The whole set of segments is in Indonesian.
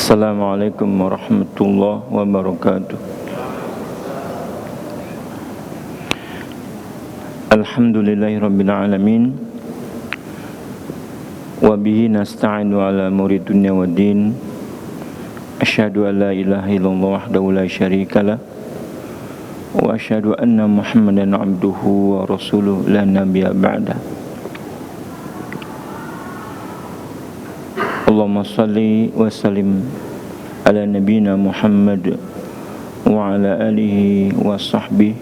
Assalamualaikum warahmatullahi wabarakatuh. Alhamdulillahirabbil alamin. Wa bihi nasta'inu ala umuri dunya waddin. Asyhadu an la ilaha illallah wahdahu la syarikalah wa asyhadu anna Muhammadan abduhu wa rasuluhu la nabiyya ba'dah. Allahumma salli wa sallim ala nabiyyina Muhammad wa ala alihi wa sahbihi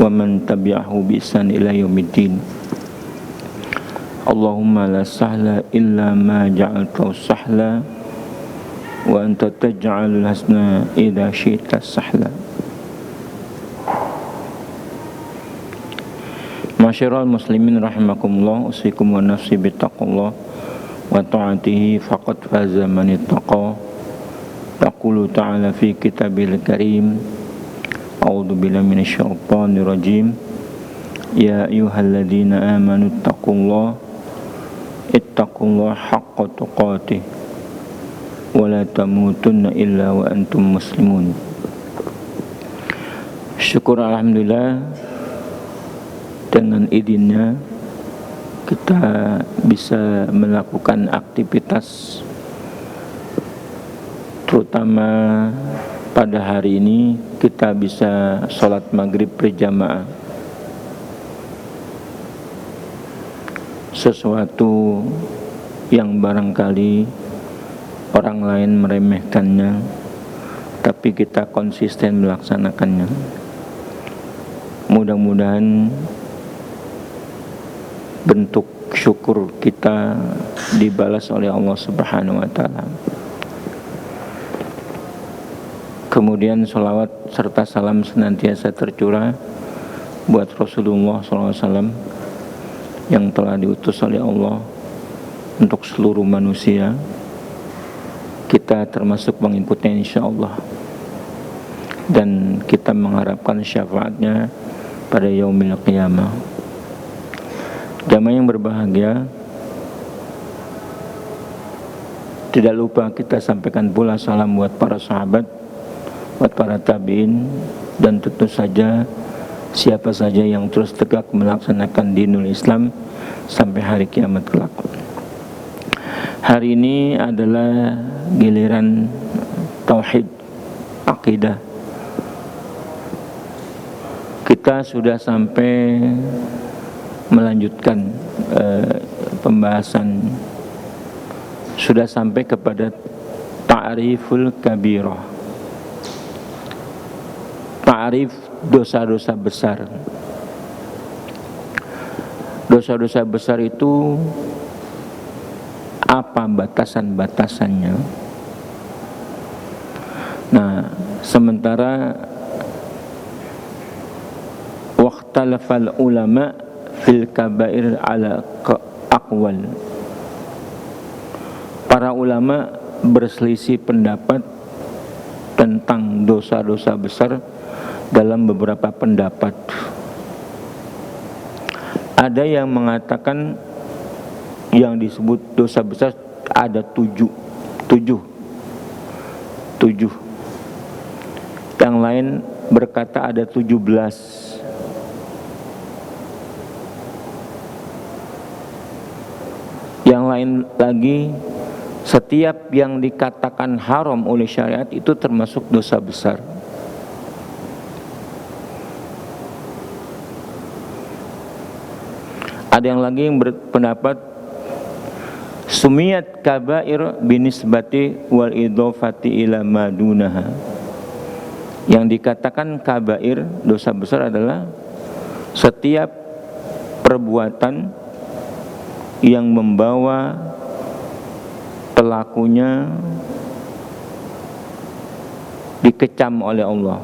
wa man tabi'ahu bi ihsan ila yaumiddin. Allahumma la sahla illa ma ja'altahu sahla wa anta taj'alul hasna idza syi'ta sahla. Masyiral muslimin rahimakumullah, usikum wa nafsi bittaqullah wa ta'atihi faqad faza man ittaqa. Yaqulu ta'ala fi kitabil karim, a'udzu billahi minasyaitonir rajim. Ya ayyuhalladzina amanu ittaqullaha haqqa tuqatih wa la tamutunna illa wa antum muslimun. Syukur alhamdulillah, dengan izinnya kita bisa melakukan aktivitas, terutama pada hari ini kita bisa sholat maghrib berjamaah. Sesuatu yang barangkali orang lain meremehkannya, tapi kita konsisten melaksanakannya. Mudah-mudahan bentuk syukur kita dibalas oleh Allah Subhanahu wa ta'ala. Kemudian sholawat serta salam senantiasa tercurah buat Rasulullah SAW yang telah diutus oleh Allah untuk seluruh manusia. Kita termasuk mengikutnya insyaAllah, dan kita mengharapkan syafaatnya pada yaumil qiyamah. Jamaah yang berbahagia, tidak lupa kita sampaikan pula salam buat para sahabat, buat para tabi'in, dan tentu saja siapa saja yang terus tegak melaksanakan dinul Islam sampai hari kiamat kelak. Hari ini adalah giliran tauhid akidah. Kita sudah sampai melanjutkan pembahasan, sudah sampai kepada ta'riful kabirah, ta'rif dosa-dosa besar. Dosa-dosa besar itu apa batasan-batasannya? Nah, sementara waqtalafal ulama fil kabair ala aqwal, para ulama berselisih pendapat tentang dosa-dosa besar dalam beberapa pendapat. Ada yang mengatakan yang disebut dosa besar ada tujuh. Yang lain berkata ada 17. Yang lain lagi, setiap yang dikatakan haram oleh syariat itu termasuk dosa besar. Ada yang lagi yang berpendapat sumiyat kabair binisbati wal idhofati ila madunaha. Yang dikatakan kabair, dosa besar, adalah setiap perbuatan yang membawa pelakunya dikecam oleh Allah.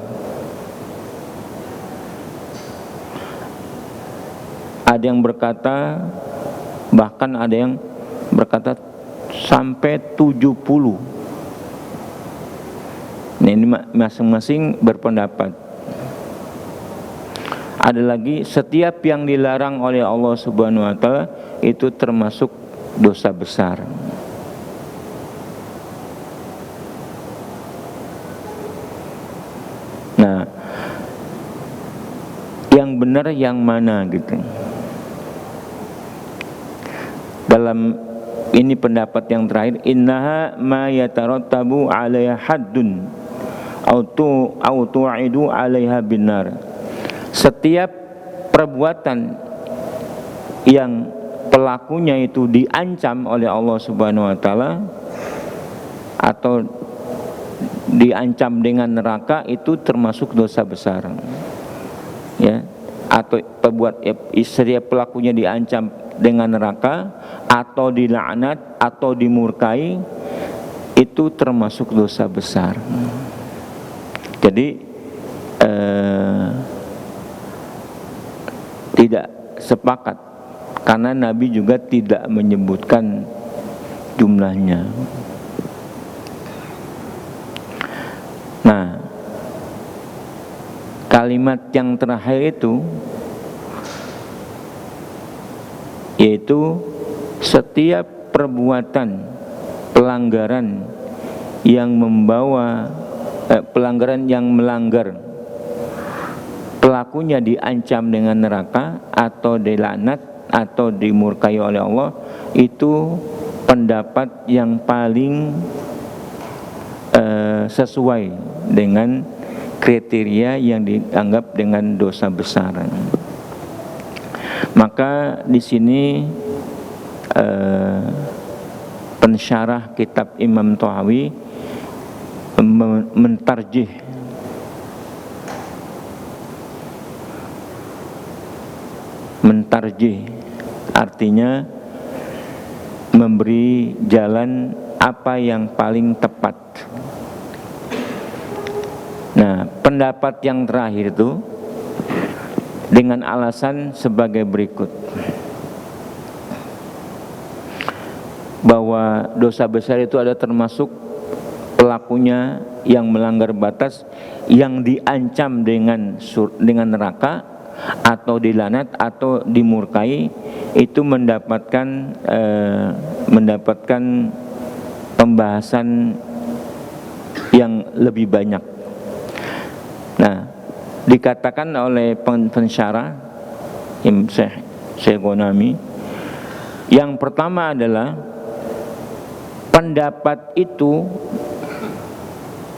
Ada yang berkata, bahkan ada yang berkata sampai 70. Nah, ini masing-masing berpendapat. Ada lagi, setiap yang dilarang oleh Allah Subhanahu wa ta'ala itu termasuk dosa besar. yang benar yang mana gitu. Dalam ini pendapat yang terakhir, innaha ma yatarattabu 'alaiha haddun au tu'idu 'alaiha binar. Setiap perbuatan yang pelakunya itu diancam oleh Allah Subhanahu wa taala atau diancam dengan neraka, itu termasuk dosa besar. Ya, atau setiap pelakunya diancam dengan neraka atau dilaknat atau dimurkai, itu termasuk dosa besar. Jadi tidak sepakat, karena Nabi juga tidak menyebutkan jumlahnya. Nah, kalimat yang terakhir itu yaitu setiap perbuatan pelanggaran yang melanggar pelakunya diancam dengan neraka atau dilaknat atau dimurkai oleh Allah, itu pendapat yang paling sesuai dengan kriteria yang dianggap dengan dosa besar. Maka di sini pensyarah kitab Imam Tahawi mentarjih artinya memberi jalan apa yang paling tepat. Nah, pendapat yang terakhir itu dengan alasan sebagai berikut, bahwa dosa besar itu ada termasuk pelakunya yang melanggar batas, yang diancam dengan neraka atau dilaknat atau dimurkai, itu mendapatkan pembahasan yang lebih banyak. Nah, dikatakan oleh pensyarah Syekh Ghanami, yang pertama adalah pendapat itu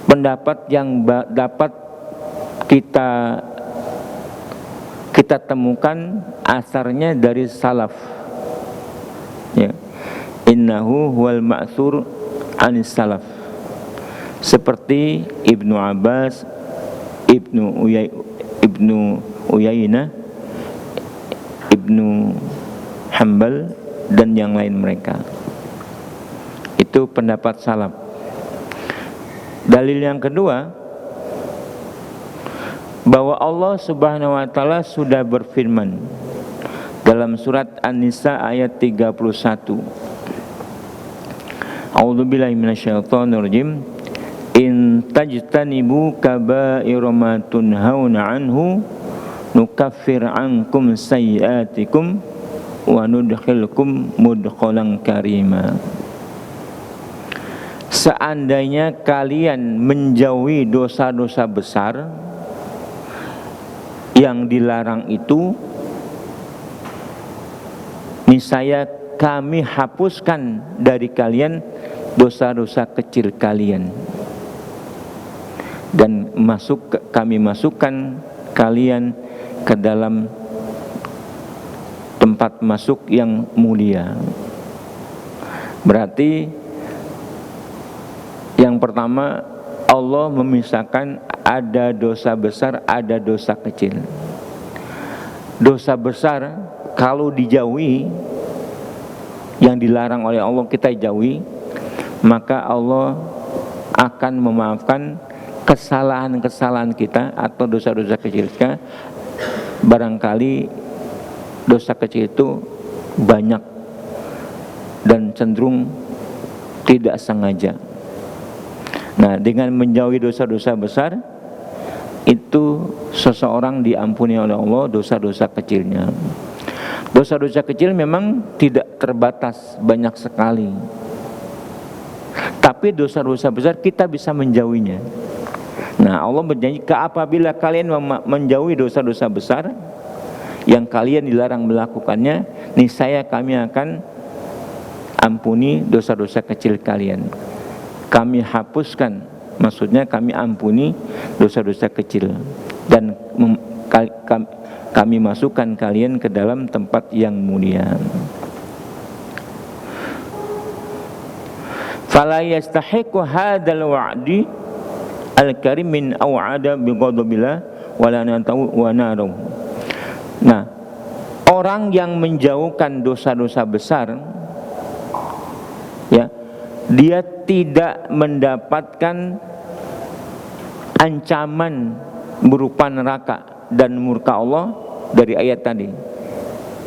pendapat yang dapat kita temukan asarnya dari salaf, ya. Innahu huwal ma'thur anis salaf, seperti Ibnu Abbas, Ibnu Uyainah, Ibnu Hanbal, dan yang lain mereka. Itu pendapat salaf. Dalil yang kedua, bahwa Allah Subhanahu wa taala sudah berfirman dalam surat An-Nisa ayat 31. A'udzubillahi minasyaitonirrajim. In tajtanibu kaba'ira ma tunhauna anhu nukaffir ankum sayyi'atikum wa nudkhilkum mudkhalan karima. Seandainya kalian menjauhi dosa-dosa besar yang dilarang itu, niscaya kami hapuskan dari kalian dosa-dosa kecil kalian, dan kami masukkan kalian ke dalam tempat masuk yang mulia. Berarti yang pertama, Allah memisahkan ada dosa besar, ada dosa kecil. Dosa besar kalau dijauhi, yang dilarang oleh Allah kita jauhi, maka Allah akan memaafkan kesalahan-kesalahan kita atau dosa-dosa kecil kita. Barangkali dosa kecil itu banyak dan cenderung tidak sengaja. Nah, dengan menjauhi dosa-dosa besar itu seseorang diampuni oleh Allah dosa-dosa kecilnya. Dosa-dosa kecil memang tidak terbatas, banyak sekali. Tapi dosa-dosa besar kita bisa menjauhinya. Nah, Allah berjanji, apabila kalian menjauhi dosa-dosa besar yang kalian dilarang melakukannya, niscaya kami akan ampuni dosa-dosa kecil kalian. Kami hapuskan, maksudnya kami ampuni dosa-dosa kecil, dan kami masukkan kalian ke dalam tempat yang mulia. Fala yastahiqu hadzal wa'di al-karim min aw'ada bi ghadabillah wala natahu wa naruh. Nah, orang yang menjauhkan dosa-dosa besar, ya, dia tidak mendapatkan ancaman berupa neraka dan murka Allah dari ayat tadi.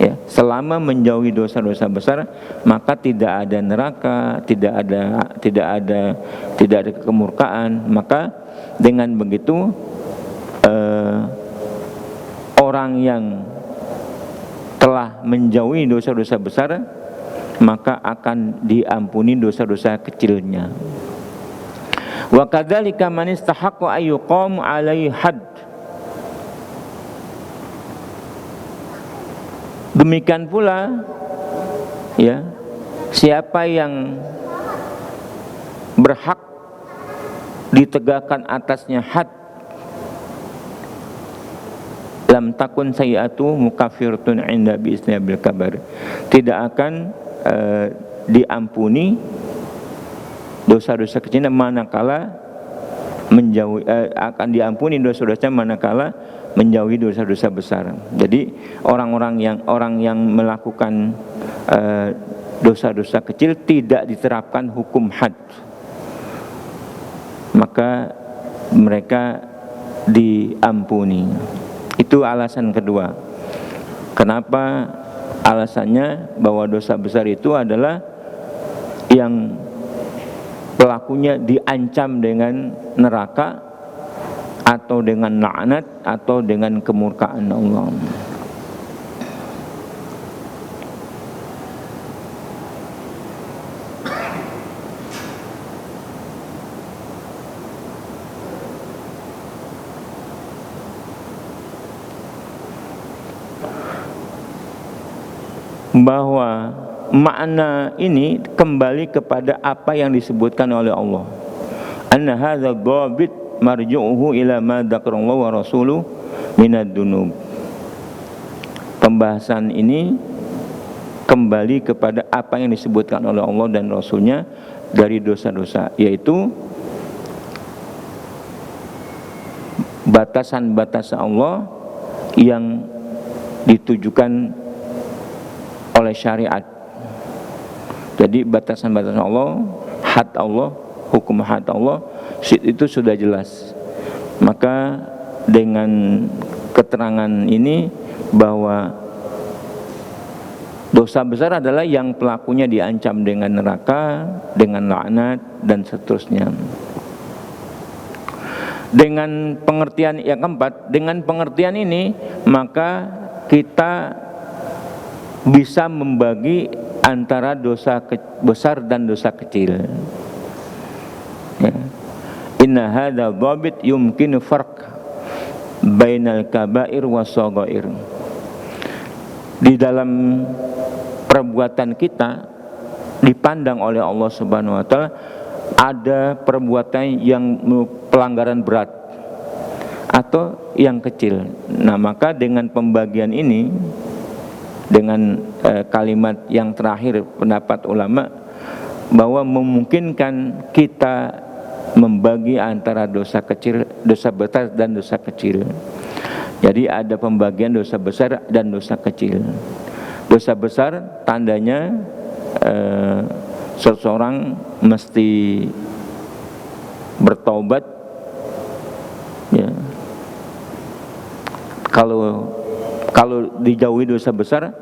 Ya, selama menjauhi dosa-dosa besar, maka tidak ada neraka, tidak ada kemurkaan. Maka dengan begitu orang yang telah menjauhi dosa-dosa besar, maka akan diampuni dosa-dosa kecilnya. Wa kadzalika man istahaqqa ayyuqam alaihi had. Demikian pula, ya, siapa yang berhak ditegakkan atasnya had, lam takun sayi'atu mukaffiratun 'inda bi'isna bil kabar, tidak akan diampuni dosa-dosa kecil manakala menjauhi, akan diampuni dosa-dosa manakala menjauhi dosa-dosa besar. Jadi orang yang melakukan dosa-dosa kecil tidak diterapkan hukum had, maka mereka diampuni. Itu alasan kedua. Kenapa? Alasannya bahwa dosa besar itu adalah yang pelakunya diancam dengan neraka, atau dengan laknat, atau dengan kemurkaan Allah. Bahwa makna ini kembali kepada apa yang disebutkan oleh Allah. Anna hadza dhabit marju'uhu ila ma dzakarallahu wa rasuluhu minad dunub. Pembahasan ini kembali kepada apa yang disebutkan oleh Allah dan Rasulnya dari dosa-dosa, yaitu batasan-batasan Allah yang ditujukan oleh syariat. Jadi batasan-batasan Allah, had Allah, hukum had Allah itu sudah jelas. Maka dengan keterangan ini bahwa dosa besar adalah yang pelakunya diancam dengan neraka, dengan laknat, dan seterusnya. Dengan pengertian yang keempat, dengan pengertian ini maka kita bisa membagi antara dosa besar dan dosa kecil. Ya. Inna hadza dhabit yumkinu farq bainal kabair was-shaghair. Di dalam perbuatan kita dipandang oleh Allah Subhanahu wa taala ada perbuatan yang pelanggaran berat atau yang kecil. Nah, maka dengan pembagian ini, dengan kalimat yang terakhir pendapat ulama bahwa memungkinkan kita membagi antara dosa kecil, dosa besar dan dosa kecil. Jadi ada pembagian dosa besar dan dosa kecil. Dosa besar tandanya seseorang mesti bertaubat, ya. Kalau dijauhi dosa besar,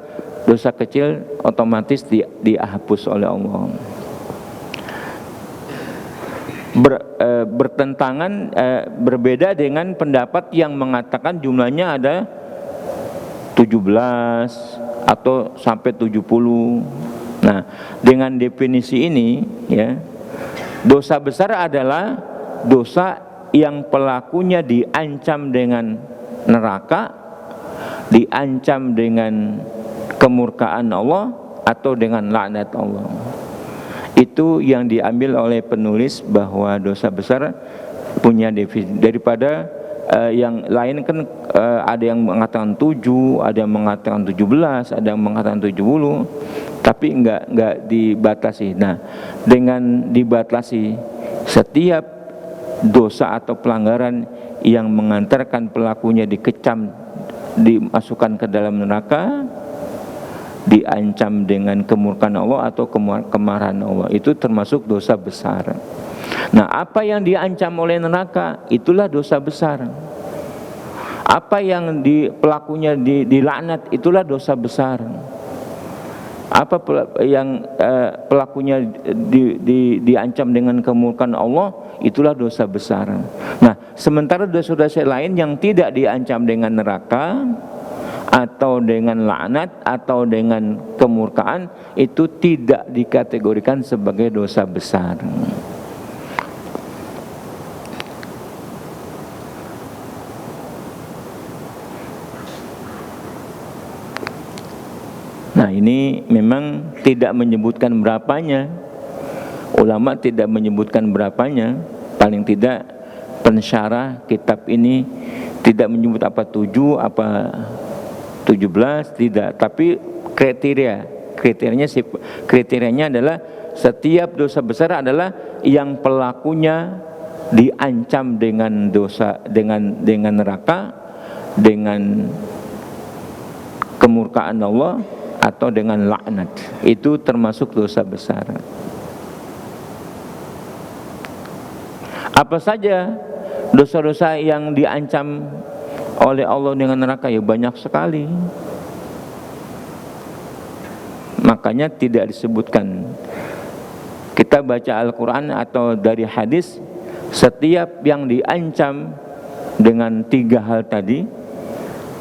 dosa kecil otomatis dihapus oleh Allah. Bertentangan, berbeda dengan pendapat yang mengatakan jumlahnya ada 17 atau sampai 70. Nah, dengan definisi ini, ya, dosa besar adalah dosa yang pelakunya diancam dengan neraka, diancam dengan kemurkaan Allah atau dengan laknat Allah. Itu yang diambil oleh penulis bahwa dosa besar punya definisi. Daripada yang lain kan ada yang mengatakan 7, ada yang mengatakan 17, ada yang mengatakan 70, tapi enggak dibatasi. Nah, dengan dibatasi setiap dosa atau pelanggaran yang mengantarkan pelakunya dikecam, dimasukkan ke dalam neraka, diancam dengan kemurkaan Allah atau kemarahan Allah, itu termasuk dosa besar. Nah, apa yang diancam oleh neraka itulah dosa besar. Apa yang pelakunya dilaknat itulah dosa besar. Apa yang pelakunya diancam dengan kemurkaan Allah itulah dosa besar. Nah, sementara dosa-dosa lain yang tidak diancam dengan neraka atau dengan laknat atau dengan kemurkaan itu tidak dikategorikan sebagai dosa besar. Nah, ini memang tidak menyebutkan berapanya. Ulama tidak menyebutkan berapanya. Paling tidak pensyarah kitab ini tidak menyebut apa 7, apa 17, tidak. Tapi kriterianya adalah setiap dosa besar adalah yang pelakunya diancam dengan dosa, dengan neraka, dengan kemurkaan Allah atau dengan laknat. Itu termasuk dosa besar. Apa saja dosa-dosa yang diancam oleh Allah dengan neraka? Ya banyak sekali. Makanya tidak disebutkan. Kita baca Al-Quran atau dari hadis, setiap yang diancam dengan 3 hal tadi,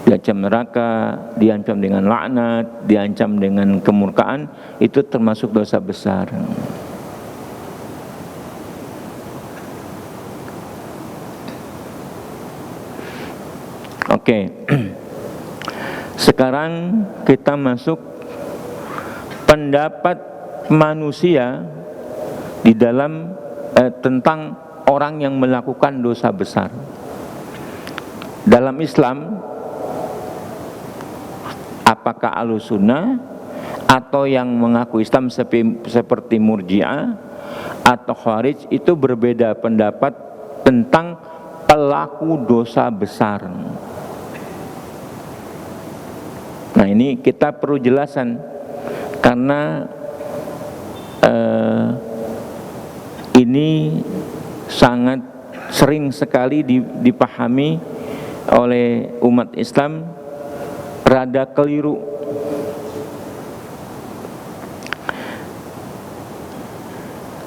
diancam neraka, diancam dengan laknat, diancam dengan kemurkaan, itu termasuk dosa besar. Oke. Sekarang kita masuk pendapat manusia di dalam tentang orang yang melakukan dosa besar. Dalam Islam, apakah Ahlussunnah atau yang mengaku Islam seperti Murji'ah atau Khawarij itu berbeda pendapat tentang pelaku dosa besar. Nah, ini kita perlu jelasan karena ini sangat sering sekali dipahami oleh umat Islam rada keliru.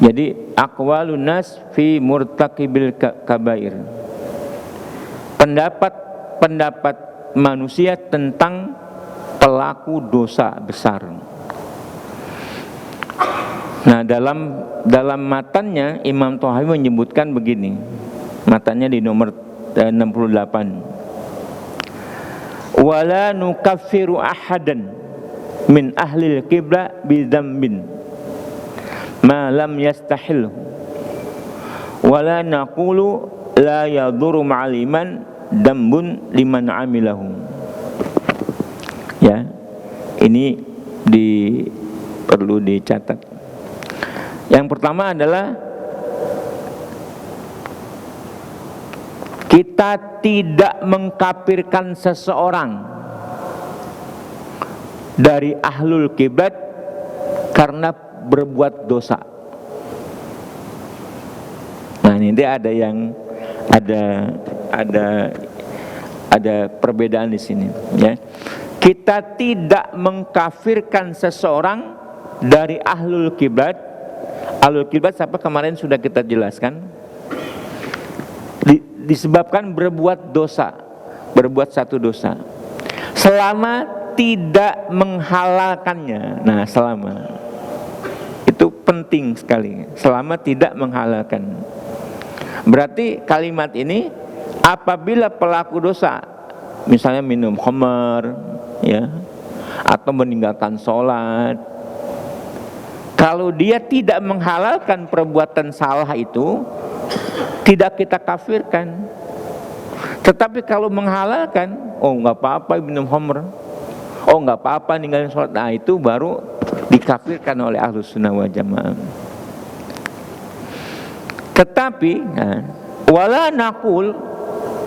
Jadi aqwalun nas fi murtaqibil kabair, pendapat manusia tentang pelaku dosa besar. Nah, dalam matannya Imam Thahawi menyebutkan begini. Matannya di nomor 68. Wala nukaffiru ahadan min ahlil qibla bidzambin ma lam yastahilhu wala naqulu la yadhuru ma'al iman dambun liman amilahu. Ya, ini perlu dicatat. Yang pertama adalah kita tidak mengkafirkan seseorang dari ahlul qiblat karena berbuat dosa. Nah, ini ada perbedaan di sini, ya. Kita tidak mengkafirkan seseorang dari ahlul qiblat. Ahlul qiblat siapa kemarin sudah kita jelaskan. Disebabkan berbuat satu dosa. Selama tidak menghalalkannya. Nah, selama itu penting sekali. Selama tidak menghalalkan. Berarti kalimat ini apabila pelaku dosa misalnya minum khamar ya, atau meninggalkan sholat, kalau dia tidak menghalalkan perbuatan salah itu, tidak kita kafirkan. Tetapi kalau menghalalkan, oh nggak apa-apa minum khamr, oh nggak apa-apa ninggalin sholat, nah itu baru dikafirkan oleh Ahlus Sunnah wal Jamaah. Tetapi wala naqul,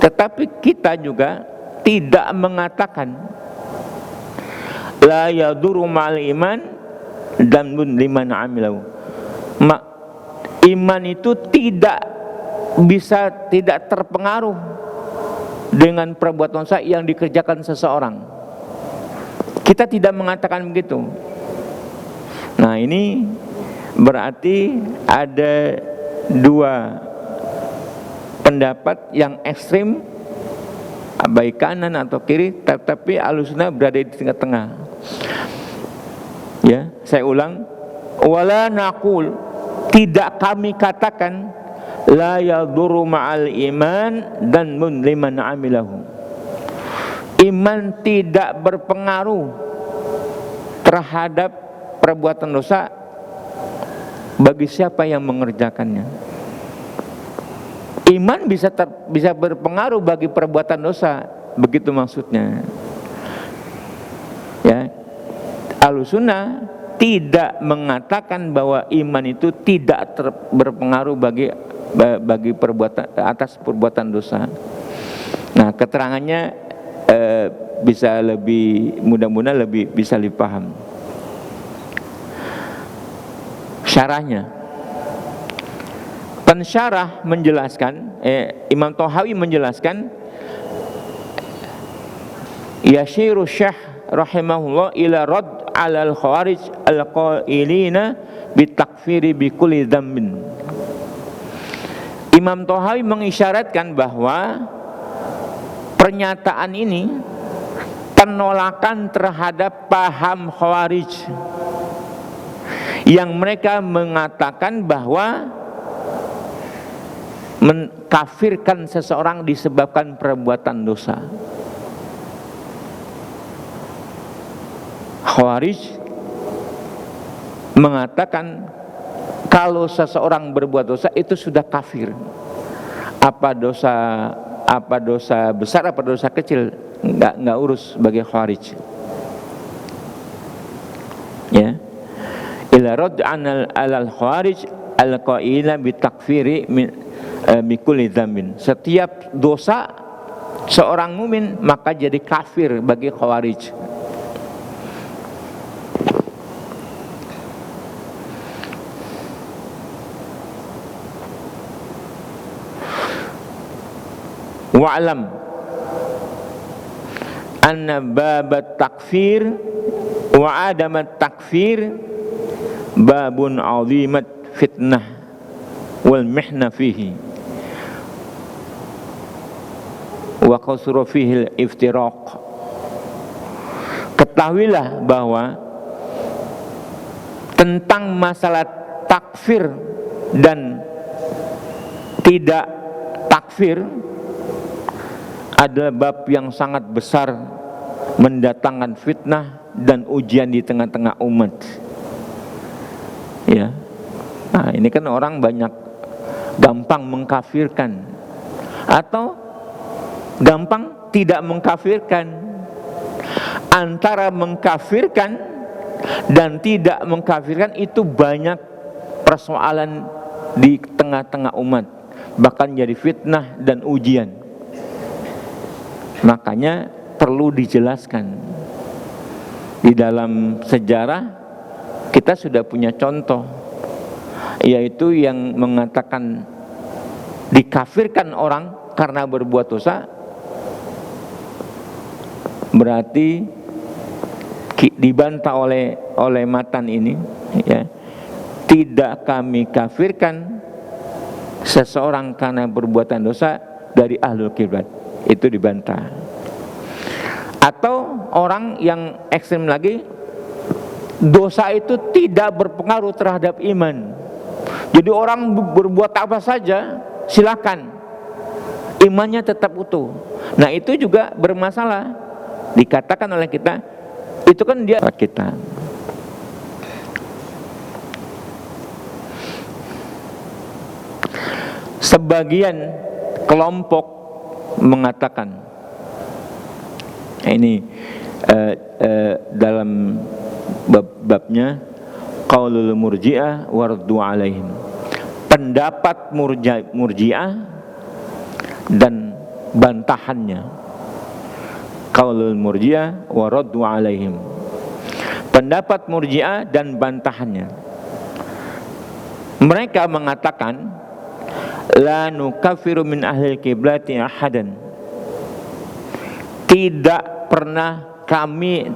tetapi kita juga tidak mengatakan la yadurru ma'al iman dan liman amilahu. Iman itu tidak terpengaruh dengan perbuatan dosa yang dikerjakan seseorang. Kita tidak mengatakan begitu. Nah, ini berarti ada dua pendapat yang ekstrim, baik kanan atau kiri, tetapi Ahlussunnah berada di tengah-tengah. Ya, saya ulang, wala naqul, tidak kami katakan la yadurru ma'al iman dan liman amilahu. Iman tidak berpengaruh terhadap perbuatan dosa bagi siapa yang mengerjakannya. Iman bisa berpengaruh bagi perbuatan dosa, begitu maksudnya. Ya, Ahlussunnah tidak mengatakan bahwa iman itu tidak berpengaruh bagi perbuatan atas perbuatan dosa. Nah, keterangannya bisa lebih mudah-mudahan lebih bisa dipaham. Syarahnya, pensyarah menjelaskan, Imam Thahawi menjelaskan, yashiru Syekh rahimahullah ila rad alal khawarij al-qailina bitakfiri bikulli dzambin. Imam Thahawi mengisyaratkan bahwa pernyataan ini penolakan terhadap paham khawarij yang mereka mengatakan bahwa mengkafirkan seseorang disebabkan perbuatan dosa. Khawarij mengatakan kalau seseorang berbuat dosa itu sudah kafir. Apa dosa besar, apa dosa kecil, enggak urus bagi Khawarij. Ya. Ila rad alal Khawarij al-qaila bitakfiri bi kulli dzambin. Setiap dosa seorang mukmin maka jadi kafir bagi Khawarij. Wa'lam anna babat takfir wa adamat takfir babun azimat fitnah wal mihna fihi wa qasru fihi al-iftiraq. Ketahuilah bahwa tentang masalah takfir dan tidak takfir adalah bab yang sangat besar, mendatangkan fitnah dan ujian di tengah-tengah umat. Ya, nah ini kan orang banyak gampang mengkafirkan atau gampang tidak mengkafirkan. Antara mengkafirkan dan tidak mengkafirkan itu banyak persoalan di tengah-tengah umat, bahkan jadi fitnah dan ujian. Makanya perlu dijelaskan. Di dalam sejarah kita sudah punya contoh, yaitu yang mengatakan dikafirkan orang karena berbuat dosa, berarti dibantah oleh matan ini, ya, tidak kami kafirkan seseorang karena perbuatan dosa dari ahlul kiblat. Itu dibantah. Atau orang yang ekstrem lagi, dosa itu tidak berpengaruh terhadap iman. Jadi orang berbuat apa saja silakan, imannya tetap utuh. Nah itu juga bermasalah, dikatakan oleh kita, itu kan dia kita. Sebagian kelompok mengatakan, ini dalam babnya qaulul murji'ah wardu alaihim, pendapat murji'ah dan bantahannya. Qaulul murji'ah wardu alaihim, pendapat murji'ah dan bantahannya. Mereka mengatakan la nukaffiru min ahlil kiblati ahadan, tidak pernah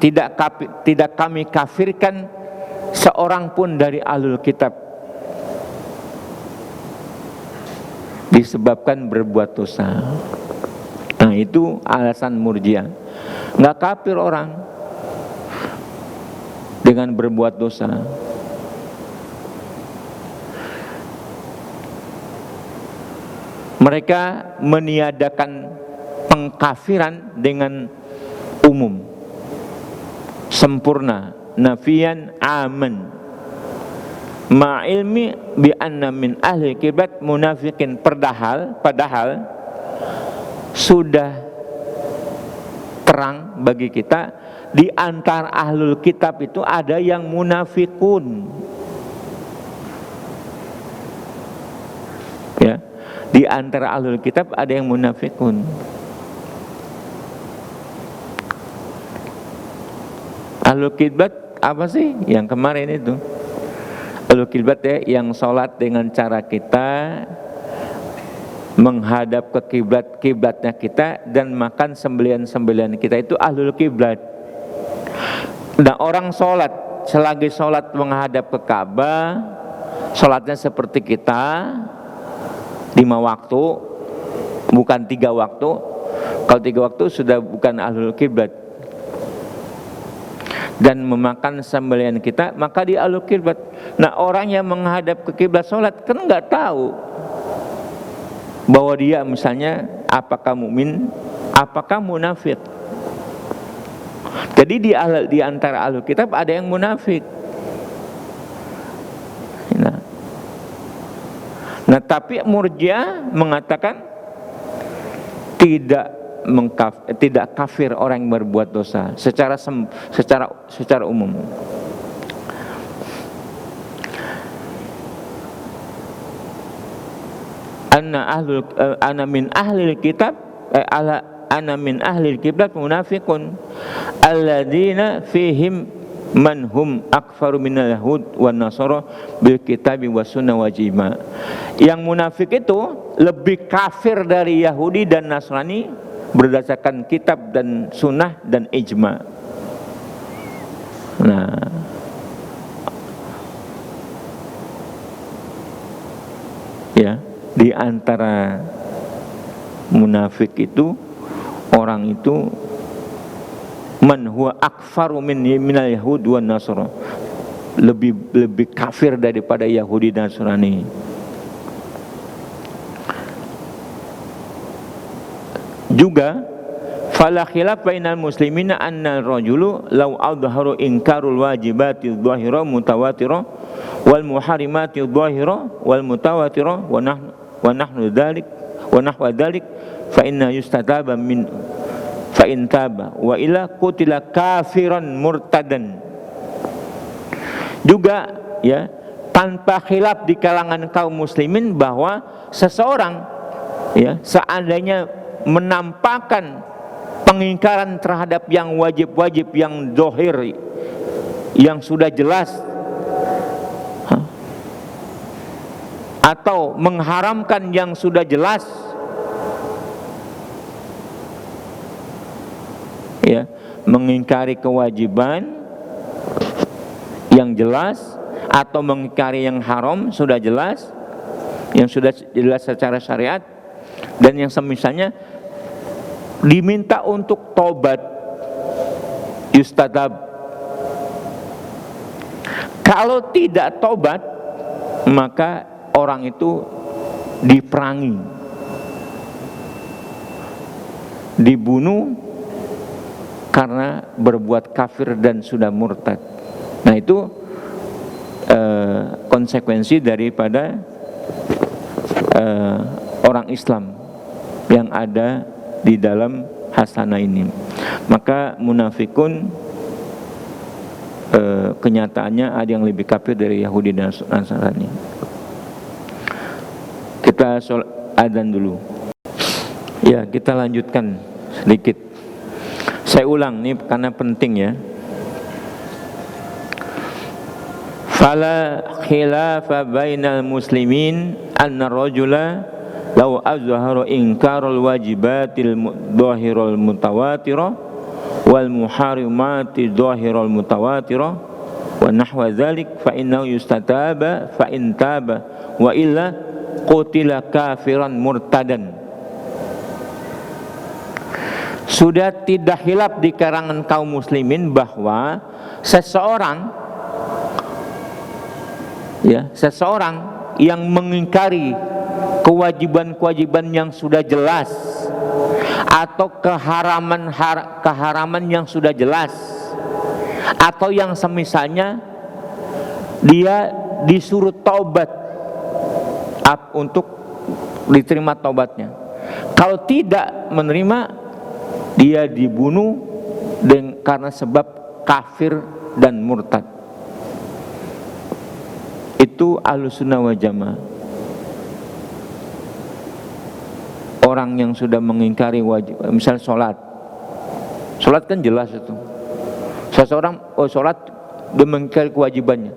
tidak kami kafirkan seorang pun dari ahlul kitab disebabkan berbuat dosa. Nah itu alasan murjiah, nggak kafir orang dengan berbuat dosa. Mereka meniadakan pengkafiran dengan umum, sempurna, nafian aman, ma'ilmi bi anna min ahli kiblat munafikin, padahal sudah terang bagi kita di antara ahlul kitab itu ada yang munafikun. Ya, di antara ahlul kitab ada yang munafikun. Ahlul kitab apa sih? Yang kemarin itu ahlul kitab ya, yang sholat dengan cara kita menghadap ke kiblatnya kita dan makan sembelihan kita, itu ahlul kiblat. Nah orang sholat, selagi sholat menghadap ke Ka'bah, sholatnya seperti kita 5 waktu, bukan 3 waktu. Kalau 3 waktu sudah bukan ahlul kiblat. Dan memakan sembelihan kita, maka dia ahlul kiblat. Nah orang yang menghadap ke kiblat sholat kan nggak tahu bahwa dia misalnya apakah mukmin, apakah munafik. Jadi di antara ahlul kitab ada yang munafik. Nah tapi Murji'ah mengatakan tidak kafir orang yang berbuat dosa secara umum. Ana min ahlil kitab ana min ahlil kiblat munafiqun alladzina fihim man hum akfaru minal yahud wan nasara bil kitabi was sunnah wal ijma. Yang munafik itu lebih kafir dari Yahudi dan Nasrani berdasarkan kitab dan sunnah dan ijma. Nah, ya, di antara munafik itu orang itu man huwa akfaru minal yahud wan nasara, lebih kafir daripada Yahudi dan Nasrani. Juga fala khilaf bainal muslimina anna ar-rajulu law adharu inkarul wajibati dhahira mutawatira wal muharimati dhahira wal mutawatira wa nahnu dzalik wa nahwa dzalik fa inna yustataba min fa in taba wa ila qutila kafiran murtadan. Juga ya, tanpa khilaf di kalangan kaum muslimin bahwa seseorang ya seandainya menampakkan pengingkaran terhadap yang wajib-wajib, yang zahir, yang sudah jelas, atau mengharamkan yang sudah jelas, ya, mengingkari kewajiban yang jelas atau mengingkari yang haram sudah jelas, yang sudah jelas secara syariat, dan yang semisalnya, diminta untuk tobat, yustadab. Kalau tidak tobat, maka orang itu diperangi, dibunuh karena berbuat kafir dan sudah murtad. Nah itu konsekuensi daripada orang Islam yang ada di dalam hasanah ini. Maka munafikun kenyataannya ada yang lebih kafir dari Yahudi dan Nasrani. Kita adzan dulu. Ya, kita lanjutkan sedikit. Saya ulang nih karena penting ya. Fala khilafa bainal muslimin anna rajula law azhara inkarul wajibatil dhahirul mutawatirah wal muharimati dhahirul mutawatirah wa nahwa dzalik fa innahu yustataba fa in taba wa illa qutila kafiran murtadan. Sudah tidak khilaf di kalangan kaum muslimin bahwa seseorang yang mengingkari kewajiban-kewajiban yang sudah jelas atau keharaman yang sudah jelas atau yang semisalnya, dia disuruh taubat untuk diterima taubatnya. Kalau tidak menerima, dia dibunuh karena sebab kafir dan murtad. Itu Ahlussunnah wal Jamaah. Orang yang sudah mengingkari wajib, misal sholat kan jelas itu. Seseorang sholat dia mengingkari kewajibannya,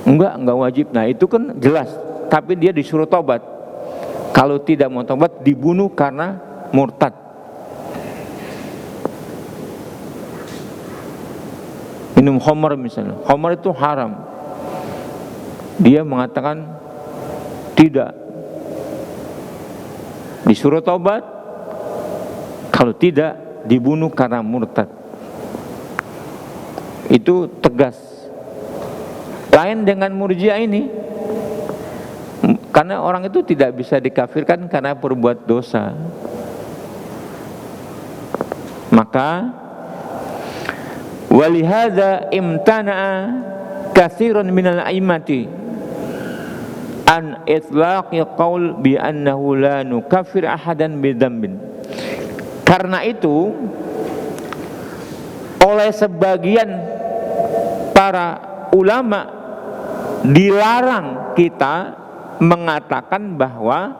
enggak wajib. Nah itu kan jelas, tapi dia disuruh tobat. Kalau tidak mau tobat, dibunuh karena murtad. Minum khamar misalnya, khamar itu haram, dia mengatakan tidak, disuruh taubat. Kalau tidak, dibunuh karena murtad. Itu tegas. Lain dengan Murji'ah ini, karena orang itu tidak bisa dikafirkan karena berbuat dosa. Maka walihada imtana'a katsirun minal a'immati an itlaqi qaul bi annahu la nukaffir ahadan bidzambin. Karena itu oleh sebagian para ulama dilarang kita mengatakan bahwa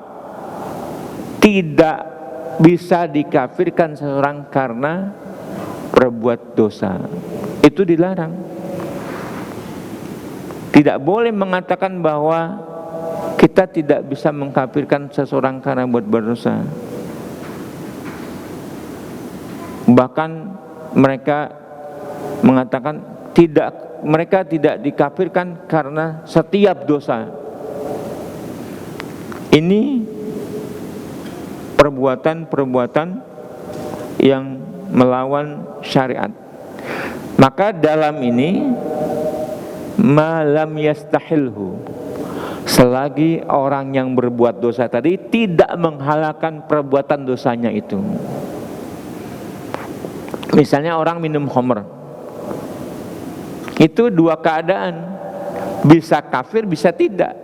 tidak bisa dikafirkan seseorang karena berbuat dosa. Itu dilarang. Tidak boleh mengatakan bahwa kita tidak bisa mengkafirkan seseorang karena berdosa. Bahkan mereka mengatakan mereka tidak dikafirkan karena setiap dosa. Ini perbuatan-perbuatan yang melawan syariat. Maka dalam ini malam yastahilhu, selagi orang yang berbuat dosa tadi tidak menghalalkan perbuatan dosanya itu. Misalnya orang minum khamr, itu dua keadaan, bisa kafir bisa tidak.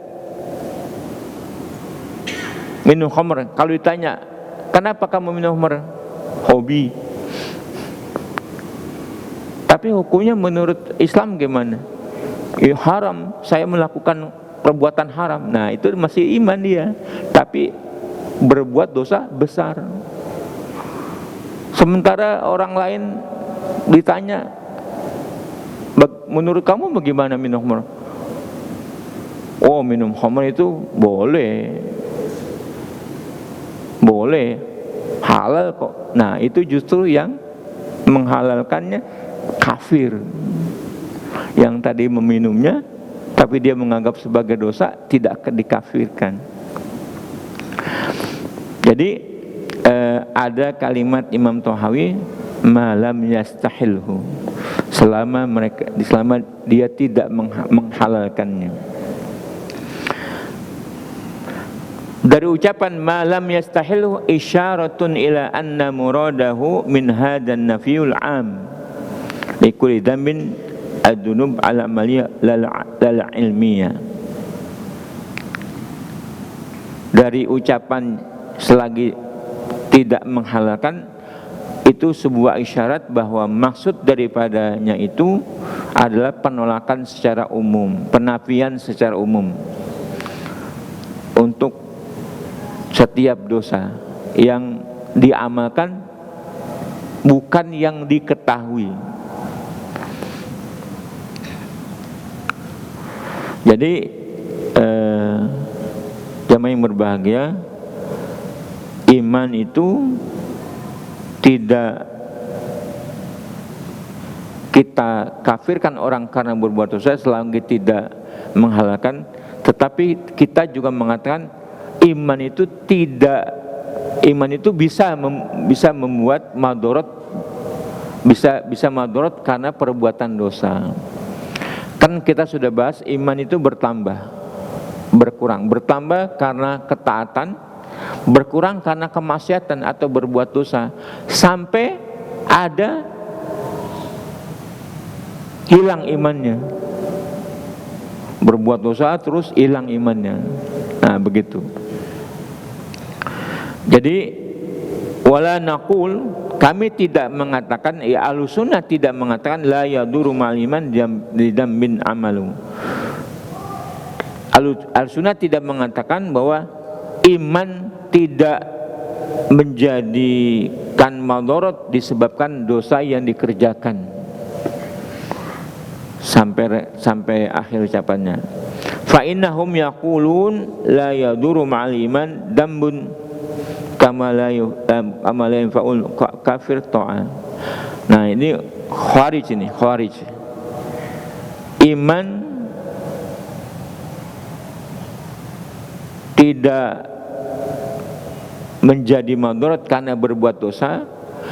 Minum khamr, kalau ditanya kenapa kamu minum khamr? Hobi. Tapi hukumnya menurut Islam gimana? Ya haram, saya melakukan perbuatan haram. Nah itu masih iman dia, tapi berbuat dosa besar. Sementara orang lain ditanya, menurut kamu bagaimana minum khamr? Oh, minum khamr itu boleh, halal kok. Nah itu justru yang menghalalkannya kafir. Yang tadi meminumnya tapi dia menganggap sebagai dosa, tidak dikafirkan. Jadi ada kalimat Imam Thahawi, malam yastahilhu, selama dia tidak menghalalkannya. Dari ucapan malam yastahilu isyaratun ila anna muradahu min hadan nafiyul am likulli dhanbin ad-dunub ala amaliyah lal ilmiyah. Dari ucapan selagi tidak menghalalkan itu sebuah isyarat bahwa maksud daripadanya itu adalah penolakan secara umum, penafian secara umum untuk setiap dosa yang diamalkan bukan yang diketahui. Jadi jamaah yang berbahagia, iman itu tidak kita kafirkan orang karena berbuat dosa selagi tidak menghalalkan, tetapi kita juga mengatakan iman itu bisa membuat madorot, bisa madorot karena perbuatan dosa. Kan kita sudah bahas iman itu bertambah, bertambah karena ketaatan, berkurang karena kemaksiatan atau berbuat dosa, sampai ada hilang imannya, berbuat dosa terus hilang imannya. Nah begitu. Jadi wala naqul, kami tidak mengatakan, ya Ahlussunnah tidak mengatakan la yaduru ma'aliman dambin amalu. Ahlussunnah tidak mengatakan bahwa iman tidak menjadikan madorot disebabkan dosa yang dikerjakan. Sampai akhir ucapannya. Fa innahum yaqulun la yaduru ma'al iman dambun kama la yanfa'ul kafir ta'a. Nah, ini khawarij. Iman tidak menjadi madarat karena berbuat dosa,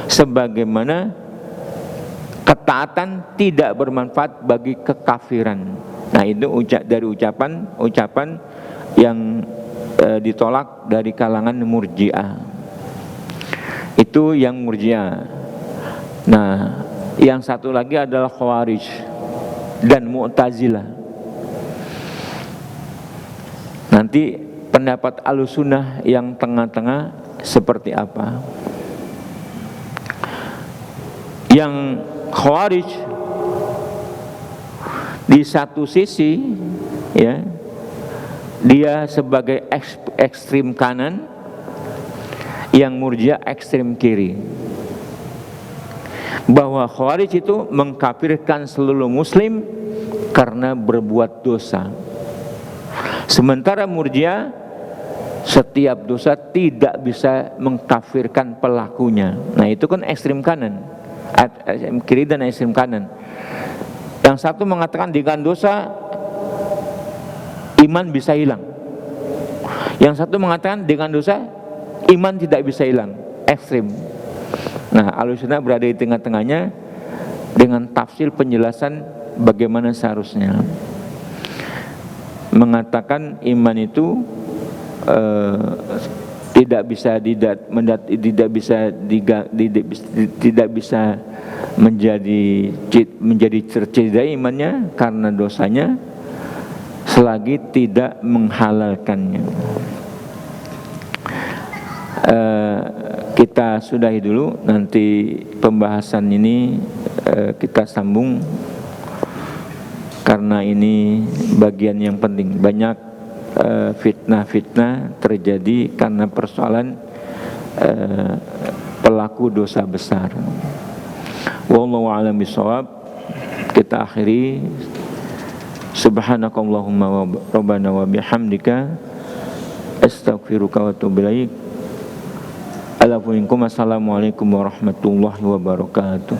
sebagaimana ketaatan tidak bermanfaat bagi kekafiran. Nah, itu dari ucapan yang ditolak dari kalangan Murji'ah. Itu yang Murji'ah. Nah, yang satu lagi adalah Khawarij dan Mu'tazilah. Nanti pendapat Ahlussunnah yang tengah-tengah seperti apa? Yang Khawarij di satu sisi, ya, dia sebagai ekstrim kanan, yang Murji'ah ekstrim kiri. Bahwa Khawarij itu mengkafirkan seluruh muslim karena berbuat dosa. Sementara Murji'ah setiap dosa tidak bisa mengkafirkan pelakunya. Nah, itu kan ekstrim kanan, ekstrim kiri dan ekstrim kanan. Yang satu mengatakan dengan dosa iman bisa hilang. Yang satu mengatakan dengan dosa iman tidak bisa hilang. Ekstrim. Nah, Ahlussunnah berada di tengah-tengahnya dengan tafsir penjelasan bagaimana seharusnya. Mengatakan iman itu tidak bisa menjadi tercederai imannya karena dosanya selagi tidak menghalalkannya. Kita sudahi dulu, nanti pembahasan ini kita sambung karena ini bagian yang penting. Banyak fitnah-fitnah terjadi karena persoalan pelaku dosa besar. Wallahu a'lam bishawab. Kita akhiri. Subhanakallahumma wa rabbana wa bihamdika astaghfiruka wa atubu ilaik. Assalamualaikum warahmatullahi wabarakatuh.